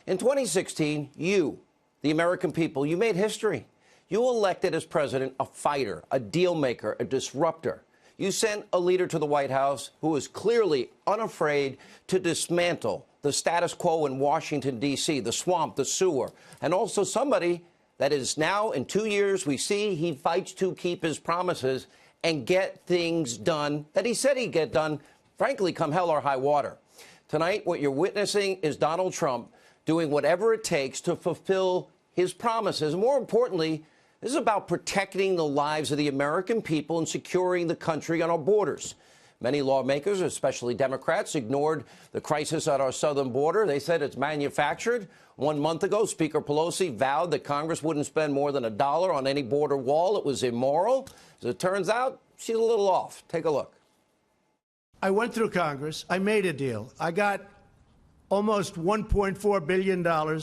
In 2016, you, the American people, you made history. You elected as president a fighter, a deal maker, a disruptor. You sent a leader to the White House who was clearly unafraid to dismantle the status quo in Washington, D.C., the swamp, the sewer, and also somebody that is now, in 2 years, we see he fights to keep his promises and get things done that he said he'd get done, frankly, come hell or high water. Tonight, what you're witnessing is Donald Trump doing whatever it takes to fulfill his promises. More importantly, this is about protecting the lives of the American people and securing the country on our borders. Many lawmakers, especially Democrats, ignored the crisis at our southern border. They said it's manufactured. 1 month ago, Speaker Pelosi vowed that Congress wouldn't spend more than $1 on any border wall. It was immoral. As it turns out, she's a little off. Take a look. I went through Congress. I made a deal. I got almost $1.4 billion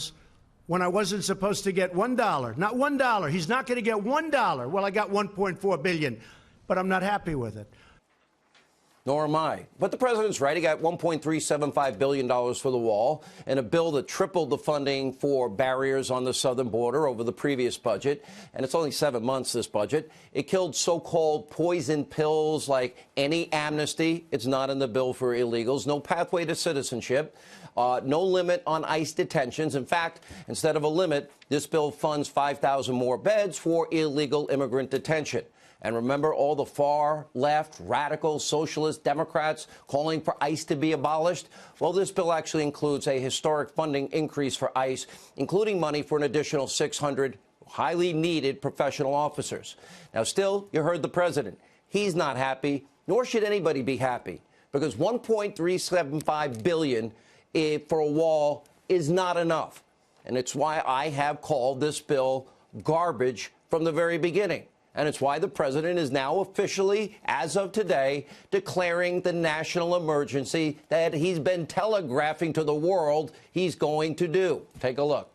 when I wasn't supposed to get $1. Not $1. He's not going to get $1. Well, I got $1.4 billion, but I'm not happy with it. Nor am I. But the president's right. He got $1.375 billion for the wall and a bill that tripled the funding for barriers on the southern border over the previous budget. And it's only 7 months, this budget. It killed so-called poison pills like any amnesty. It's not in the bill for illegals. No pathway to citizenship. No limit on ICE detentions. In fact, instead of a limit, this bill funds 5,000 more beds for illegal immigrant detention. And remember all the far left, radical, socialist Democrats calling for ICE to be abolished? Well, this bill actually includes a historic funding increase for ICE, including money for an additional 600 highly needed professional officers. Now, still, you heard the president. He's not happy, nor should anybody be happy, because $1.375 billion for a wall is not enough. And it's why I have called this bill garbage from the very beginning. And it's why the president is now officially, as of today, declaring the national emergency that he's been telegraphing to the world he's going to do. Take a look.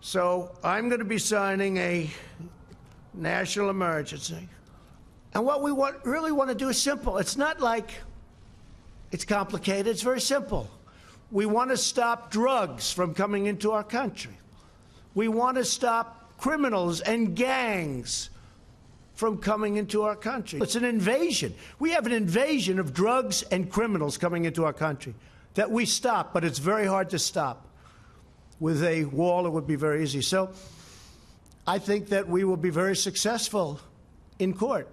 So I'm going to be signing a national emergency. And what we really want to do is simple. It's not like it's complicated. It's very simple. We want to stop drugs from coming into our country. We want to stop criminals and gangs from coming into our country. It's an invasion. We have an invasion of drugs and criminals coming into our country that we stop, but it's very hard to stop. With a wall, it would be very easy. So I think that we will be very successful in court.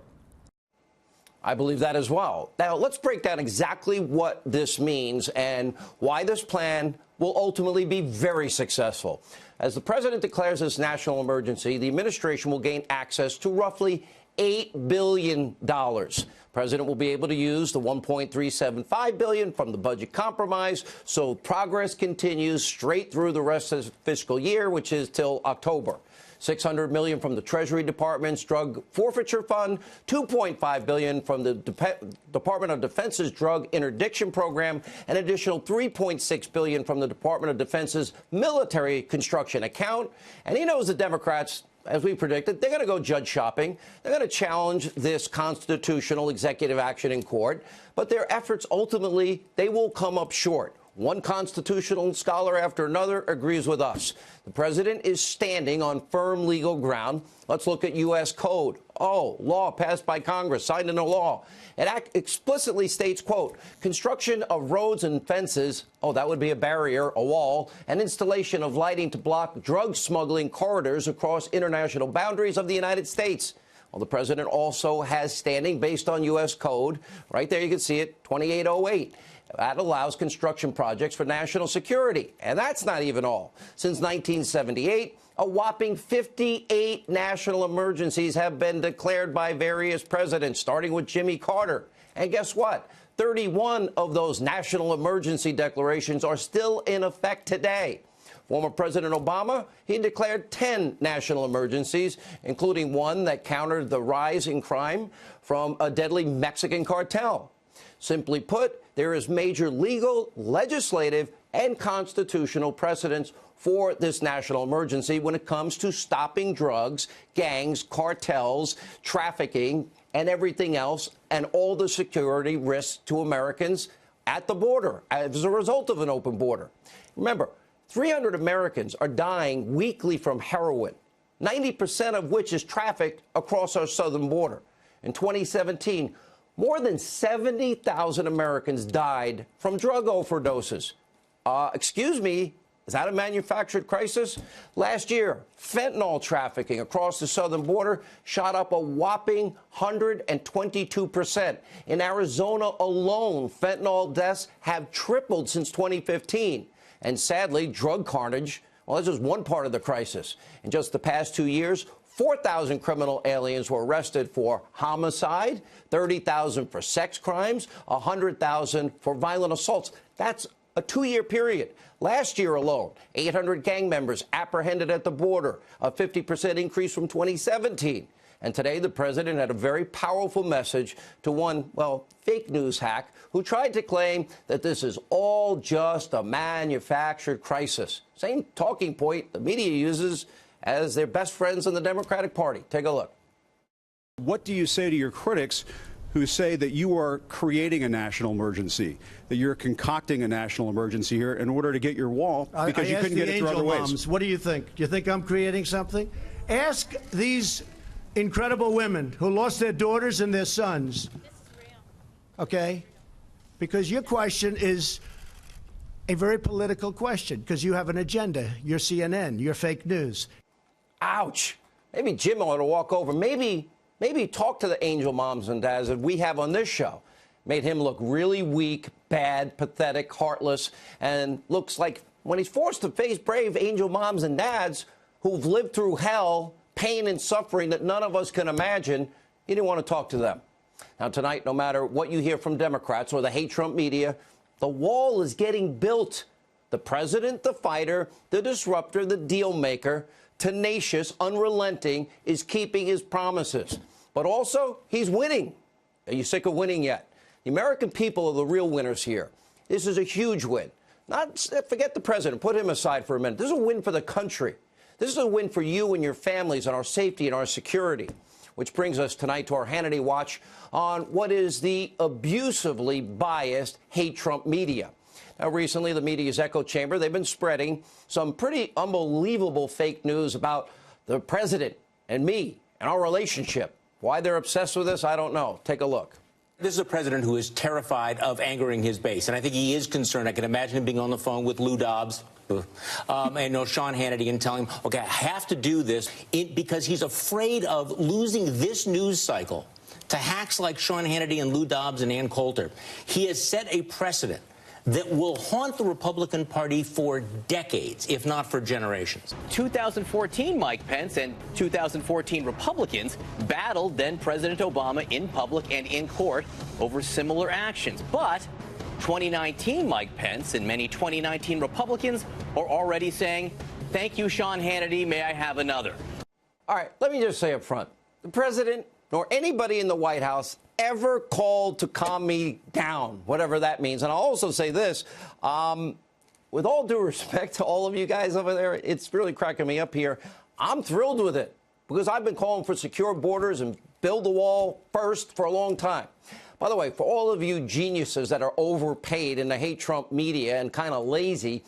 I believe that as well. Now, let's break down exactly what this means and why this plan will ultimately be very successful. As the president declares this national emergency, the administration will gain access to roughly $8 billion. The president will be able to use the $1.375 billion from the budget compromise, so progress continues straight through the rest of the fiscal year, which is till October. $600 million from the Treasury Department's drug forfeiture fund, $2.5 billion from the Department of Defense's drug interdiction program, an additional $3.6 billion from the Department of Defense's military construction account. And he knows the Democrats, as we predicted, they're going to go judge shopping. They're going to challenge this constitutional executive action in court. But their efforts, ultimately, they will come up short. One constitutional scholar after another agrees with us. The president is standing on firm legal ground. Let's look at U.S. code. Law passed by Congress, signed into law. It explicitly states, quote, construction of roads and fences, that would be a barrier, a wall, and installation of lighting to block drug smuggling corridors across international boundaries of the United States. Well, the president also has standing based on U.S. code. Right there, you can see it, 2808. That allows construction projects for national security. And that's not even all. Since 1978, a whopping 58 national emergencies have been declared by various presidents, starting with Jimmy Carter. And guess what? 31 of those national emergency declarations are still in effect today. Former President Obama, he declared 10 national emergencies, including one that countered the rise in crime from a deadly Mexican cartel. Simply put, there is major legal, legislative, and constitutional precedents for this national emergency when it comes to stopping drugs, gangs, cartels, trafficking, and everything else, and all the security risks to Americans at the border as a result of an open border. Remember, 300 Americans are dying weekly from heroin, 90% of which is trafficked across our southern border. In 2017, more than 70,000 Americans died from drug overdoses. Excuse me, is that a manufactured crisis? Last year, fentanyl trafficking across the southern border shot up a whopping 122%. In Arizona alone, fentanyl deaths have tripled since 2015. And sadly, drug carnage, well, that's just one part of the crisis. In just the past 2 years, 4,000 criminal aliens were arrested for homicide, 30,000 for sex crimes, 100,000 for violent assaults. That's a 2-year period. Last year alone, 800 gang members apprehended at the border, a 50% increase from 2017. And today, the president had a very powerful message to one, well, fake news hack who tried to claim that this is all just a manufactured crisis. Same talking point the media uses as their best friends in the Democratic Party. Take a look. What do you say to your critics who say that you are creating a national emergency, that you're concocting a national emergency here in order to get your wall because you couldn't get it through other ways? What do you think? Do you think I'm creating something? Ask these incredible women who lost their daughters and their sons. Okay? Because your question is a very political question, because you have an agenda. You're CNN. You're fake news. Ouch. Maybe Jim ought to walk over. Maybe talk to the angel moms and dads that we have on this show. Made him look really weak, bad, pathetic, heartless, and looks like when he's forced to face brave angel moms and dads who've lived through hell, pain and suffering that none of us can imagine, he didn't want to talk to them. Now, tonight, no matter what you hear from Democrats or the hate Trump media, the wall is getting built. The president, the fighter, the disruptor, the deal maker, tenacious, unrelenting, is keeping his promises. But also, he's winning. Are you sick of winning yet? The American people are the real winners here. This is a huge win. Forget the president. Put him aside for a minute. This is a win for the country. This is a win for you and your families and our safety and our security. Which brings us tonight to our Hannity Watch on what is the abusively biased hate Trump media. Now, recently, the media's echo chamber, they've been spreading some pretty unbelievable fake news about the president and me and our relationship. Why they're obsessed with this, I don't know. Take a look. This is a president who is terrified of angering his base, and I think he is concerned. I can imagine him being on the phone with Lou Dobbs and Sean Hannity and telling him, okay, I have to do this because he's afraid of losing this news cycle to hacks like Sean Hannity and Lou Dobbs and Ann Coulter. He has set a precedent that will haunt the Republican Party for decades, if not for generations. 2014, Mike Pence and 2014 Republicans battled then-President Obama in public and in court over similar actions. But 2019 Mike Pence and many 2019 Republicans are already saying, thank you, Sean Hannity, may I have another? All right, let me just say up front, the president nor anybody in the White House ever called to calm me down, whatever that means. And I'll also say this, with all due respect to all of you guys over there, it's really cracking me up here. I'm thrilled with it because I've been calling for secure borders and build the wall first for a long time. By the way, for all of you geniuses that are overpaid in the hate Trump media and kind of lazy,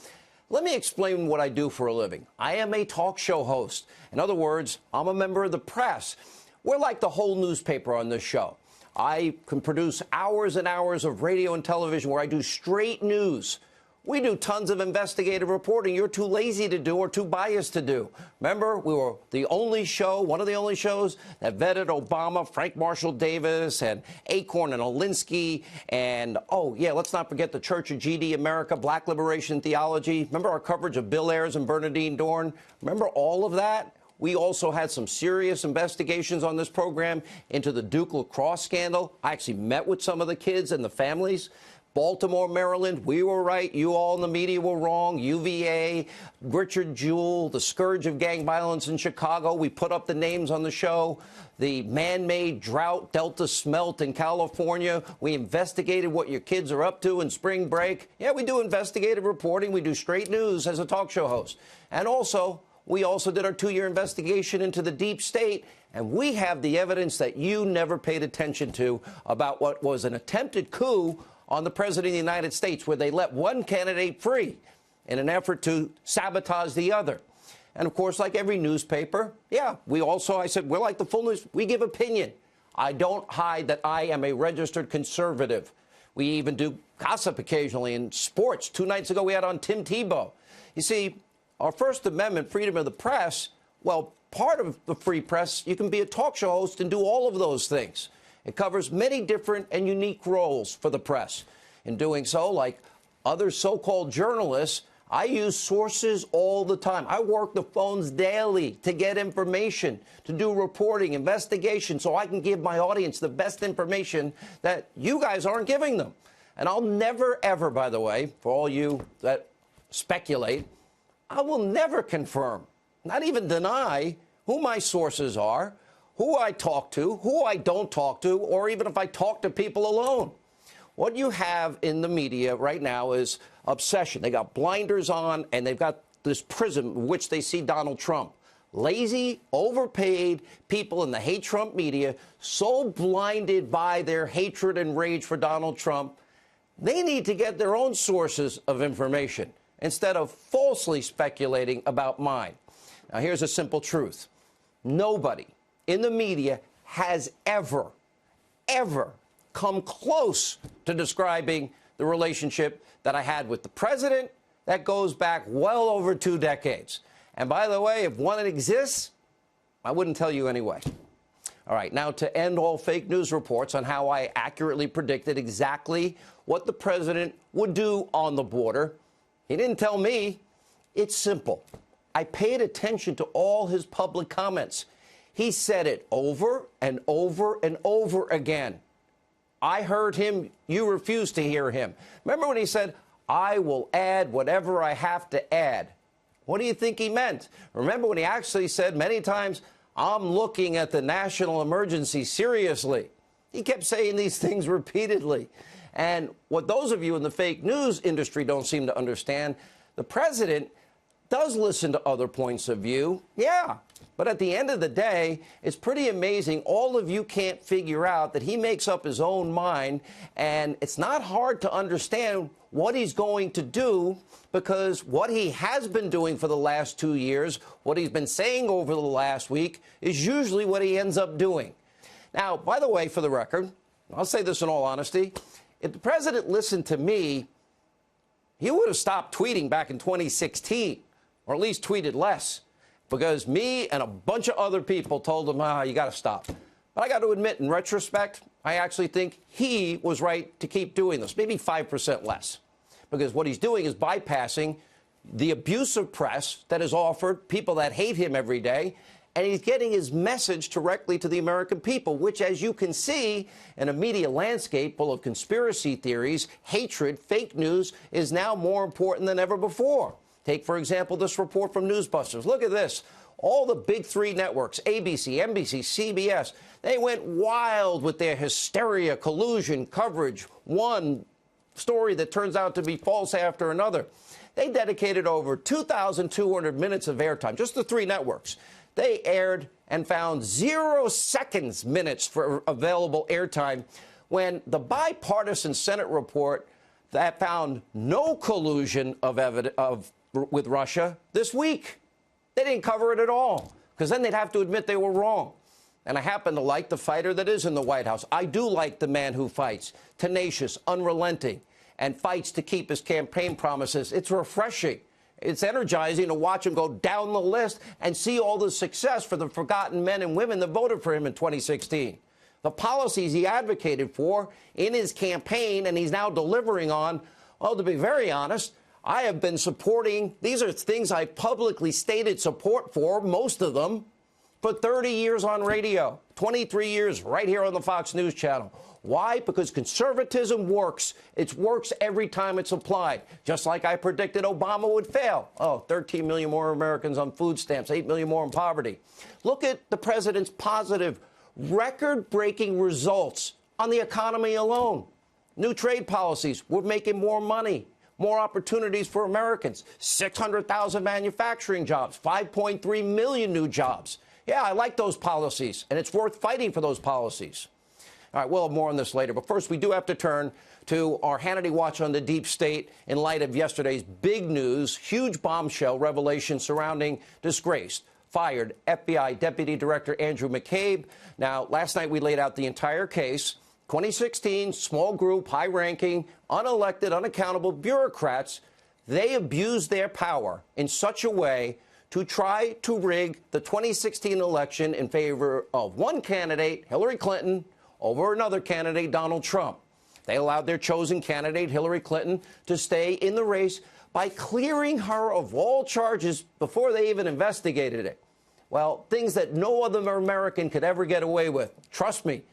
let me explain what I do for a living. I am a talk show host. In other words, I'm a member of the press. We're like the whole newspaper on this show. I can produce hours and hours of radio and television where I do straight news. We do tons of investigative reporting you're too lazy to do or too biased to do. Remember, we were the only show, one of the only shows that vetted Obama, Frank Marshall Davis, and Acorn and Alinsky, and, oh, yeah, let's not forget the Church of GD America, Black Liberation Theology. Remember our coverage of Bill Ayers and Bernardine Dorn? Remember all of that? We also had some serious investigations on this program into the Duke lacrosse scandal. I actually met with some of the kids and the families. Baltimore, Maryland, we were right. You all in the media were wrong. UVA, Richard Jewell, the scourge of gang violence in Chicago. We put up the names on the show. The man-made drought, Delta smelt in California. We investigated what your kids are up to in spring break. Yeah, we do investigative reporting. We do straight news as a talk show host. And also, we also did our 2-year investigation into the deep state, and we have the evidence that you never paid attention to about what was an attempted coup on the president of the United States, where they let one candidate free. in an effort to sabotage the other. And of course, like every newspaper, I said, we're like the full news. We give opinion. I don't hide that I am a registered conservative. We even do gossip occasionally in sports. 2 nights ago, we had on Tim Tebow. You see, our First Amendment, freedom of the press, well, part of the free press, you can be a talk show host and do all of those things. It covers many different and unique roles for the press. In doing so, like other so-called journalists, I use sources all the time. I work the phones daily to get information, to do reporting, investigation, so I can give my audience the best information that you guys aren't giving them. And I'll never, ever, by the way, for all you that speculate, I will never confirm, not even deny, who my sources are, who I talk to, who I don't talk to, or even if I talk to people alone. What you have in the media right now is obsession. They got blinders on, and they've got this prism in which they see Donald Trump. Lazy, overpaid people in the hate Trump media, so blinded by their hatred and rage for Donald Trump, they need to get their own sources of information instead of falsely speculating about mine. Now, here's a simple truth. Nobody in the media has ever come close to describing the relationship that I had with the president. That goes back well over 2 decades. And by the way, if one exists, I wouldn't tell you anyway. All right, now to end all fake news reports on how I accurately predicted exactly what the president would do on the border. He didn't tell me. It's simple. I paid attention to all his public comments. He said it over and over and over again. I heard him. You refused to hear him. Remember when he said, I will add whatever I have to add? What do you think he meant? Remember when he actually said many times, I'm looking at the national emergency seriously? He kept saying these things repeatedly. And what those of you in the fake news industry don't seem to understand, the president does listen to other points of view. Yeah. But at the end of the day, it's pretty amazing. All of you can't figure out that he makes up his own mind. And it's not hard to understand what he's going to do, because what he has been doing for the last 2 years, what he's been saying over the last week, is usually what he ends up doing. Now, by the way, for the record, I'll say this in all honesty, if the president listened to me, he would have stopped tweeting back in 2016, or at least tweeted less, because me and a bunch of other people told him, you got to stop. But I got to admit, in retrospect, I actually think he was right to keep doing this, maybe 5% less, because what he's doing is bypassing the abusive press that is offered, people that hate him every day, and he's getting his message directly to the American people, which, as you can see, in a media landscape full of conspiracy theories, hatred, fake news, is now more important than ever before. Take, for example, this report from Newsbusters. Look at this. All the big 3 networks, ABC, NBC, CBS, they went wild with their hysteria, collusion, coverage, one story that turns out to be false after another. They dedicated over 2,200 minutes of airtime, just the 3 networks. They aired and found 0 seconds minutes for available airtime when the bipartisan Senate report that found no collusion with Russia this week. They didn't cover it at all, because then they'd have to admit they were wrong. And I happen to like the fighter that is in the White House. I do like the man who fights, tenacious, unrelenting, and fights to keep his campaign promises. It's refreshing. It's energizing to watch him go down the list and see all the success for the forgotten men and women that voted for him in 2016. The policies he advocated for in his campaign and he's now delivering on, well, to be very honest, I have been supporting. These are things I publicly stated support for, most of them, for 30 years on radio, 23 years right here on the Fox News Channel. Why? Because conservatism works. It works every time it's applied. Just like I predicted Obama would fail. 13 million more Americans on food stamps, 8 million more in poverty. Look at the president's positive, record-breaking results on the economy alone. New trade policies. We're making more money. More opportunities for Americans, 600,000 manufacturing jobs, 5.3 million new jobs. Yeah, I like those policies, and it's worth fighting for those policies. All right, we'll have more on this later. But first, we do have to turn to our Hannity Watch on the Deep State in light of yesterday's big news, huge bombshell revelation surrounding disgraced, fired FBI Deputy Director Andrew McCabe. Now, last night we laid out the entire case. 2016, small group, high-ranking, unelected, unaccountable bureaucrats, they abused their power in such a way to try to rig the 2016 election in favor of one candidate, Hillary Clinton, over another candidate, Donald Trump. They allowed their chosen candidate, Hillary Clinton, to stay in the race by clearing her of all charges before they even investigated it. Well, things that no other American could ever get away with. Trust me,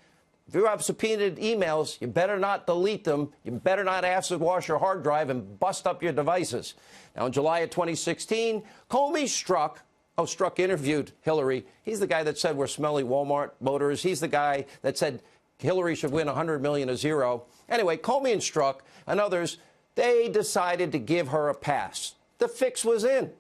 if you have subpoenaed emails, you better not delete them. You better not acid wash your hard drive and bust up your devices. Now, in July of 2016, Comey Strzok interviewed Hillary. He's the guy that said we're smelly Walmart voters. He's the guy that said Hillary should win 100 million to 0. Anyway, Comey and Strzok and others, they decided to give her a pass. The fix was in.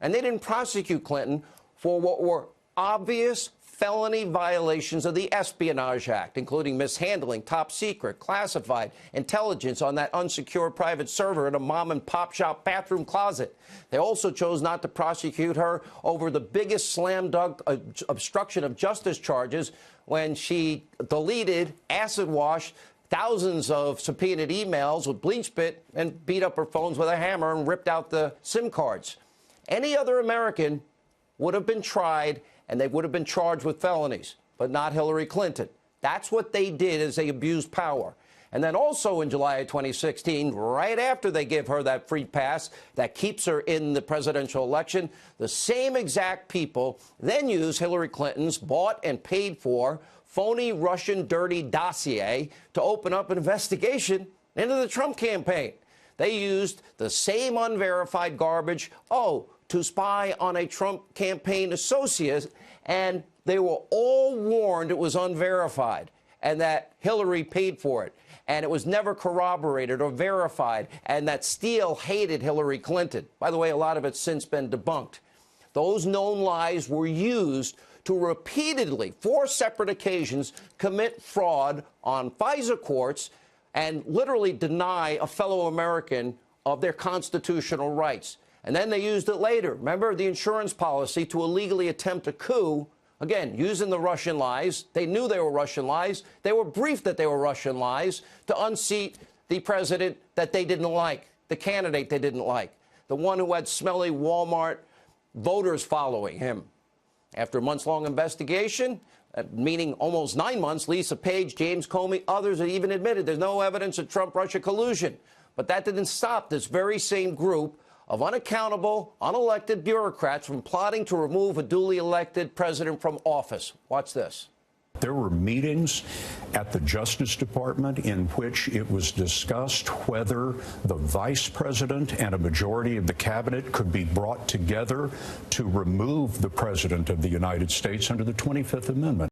And they didn't prosecute Clinton for what were obvious felony violations of the Espionage Act, including mishandling top secret, classified intelligence on that unsecured private server in a mom-and-pop shop bathroom closet. They also chose not to prosecute her over the biggest slam-dunk obstruction of justice charges when she deleted, acid-washed thousands of subpoenaed emails with bleach spit and beat up her phones with a hammer and ripped out the SIM cards. Any other American would have been tried and they would have been charged with felonies, but not Hillary Clinton. That's what they did, as they abused power. And then also in July of 2016, right after they give her that free pass that keeps her in the presidential election, the same exact people then use Hillary Clinton's bought and paid for phony Russian dirty dossier to open up an investigation into the Trump campaign. They used the same unverified garbage, to spy on a Trump campaign associate, and they were all warned it was unverified and that Hillary paid for it, and it was never corroborated or verified, and that Steele hated Hillary Clinton. By the way, a lot of it's since been debunked. Those known lies were used to repeatedly, 4 separate occasions, commit fraud on FISA courts and literally deny a fellow American of their constitutional rights. And then they used it later. Remember the insurance policy to illegally attempt a coup, again, using the Russian lies. They knew they were Russian lies. They were briefed that they were Russian lies to unseat the president that they didn't like, the candidate they didn't like, the one who had smelly Walmart voters following him. After a months-long investigation, meaning almost 9 months, Lisa Page, James Comey, others have even admitted there's no evidence of Trump-Russia collusion. But that didn't stop this very same group of unaccountable, unelected bureaucrats from plotting to remove a duly elected president from office. Watch this. There were meetings at the Justice Department in which it was discussed whether the vice president and a majority of the cabinet could be brought together to remove the president of the United States under the 25th Amendment.